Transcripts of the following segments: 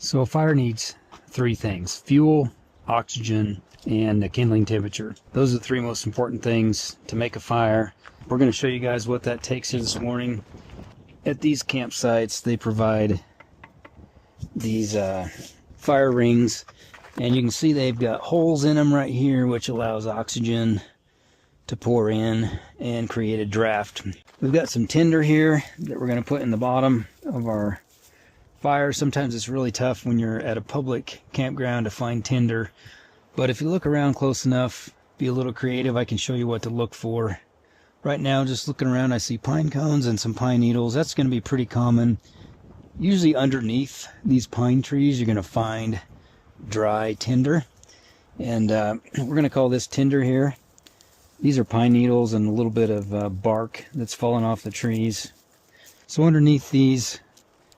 So a fire needs three things: fuel, oxygen, and the kindling temperature. Those are the three most important things to make a fire. We're going to show you guys what that takes here this morning. At these campsites, they provide these fire rings, and you can see they've got holes in them right here, which allows oxygen to pour in and create a draft. We've got some tinder here that we're going to put in the bottom of our fire. Sometimes it's really tough when you're at a public campground to find tinder, but if you look around close enough, be a little creative, I can show you what to look for. Right now, just looking around, I see pine cones and some pine needles. That's going to be pretty common. Usually underneath these pine trees, you're going to find dry tinder, and we're going to call this tinder here. These are pine needles and a little bit of bark that's fallen off the trees. So underneath these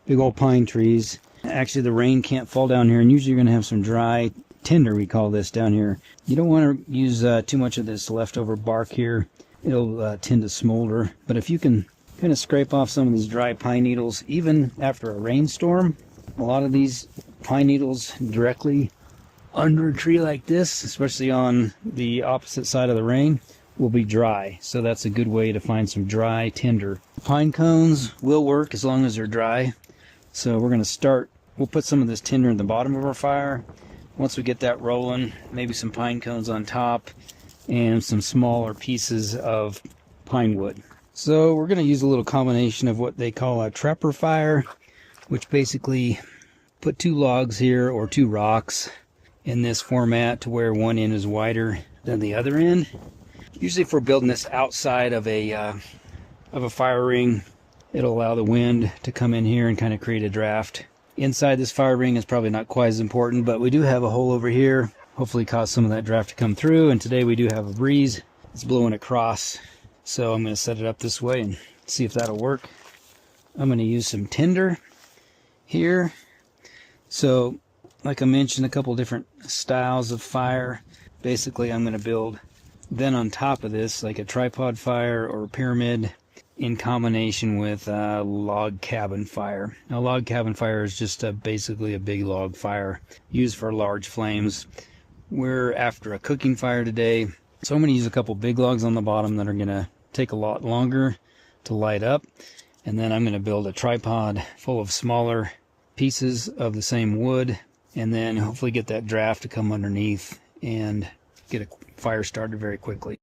big old pine trees, actually the rain can't fall down here, and usually you're going to have some dry tinder, we call this down here. You don't want to use too much of this leftover bark here. It'll tend to smolder, but if you can kind of scrape off some of these dry pine needles, even after a rainstorm, a lot of these pine needles directly under a tree like this, especially on the opposite side of the rain, will be dry. So that's a good way to find some dry tinder. Pine cones will work as long as they're dry. So we're going to start, we'll put some of this tinder in the bottom of our fire. Once we get that rolling, maybe some pine cones on top and some smaller pieces of pine wood. So we're going to use a little combination of what they call a trapper fire, which basically put two logs here or two rocks in this format to where one end is wider than the other end. Usually if we're building this outside of a fire ring, it'll allow the wind to come in here and kind of create a draft. Inside this fire ring is probably not quite as important, but we do have a hole over here. Hopefully cause some of that draft to come through, and today we do have a breeze. It's blowing across, so I'm going to set it up this way and see if that'll work. I'm going to use some tinder here. So like I mentioned, a couple different styles of fire. Basically I'm going to build then on top of this like a tripod fire or a pyramid in combination with a log cabin fire. Now, log cabin fire is just basically a big log fire used for large flames. We're after a cooking fire today, so I'm going to use a couple big logs on the bottom that are going to take a lot longer to light up, and then I'm going to build a tripod full of smaller pieces of the same wood, and then hopefully get that draft to come underneath and get a fire started very quickly.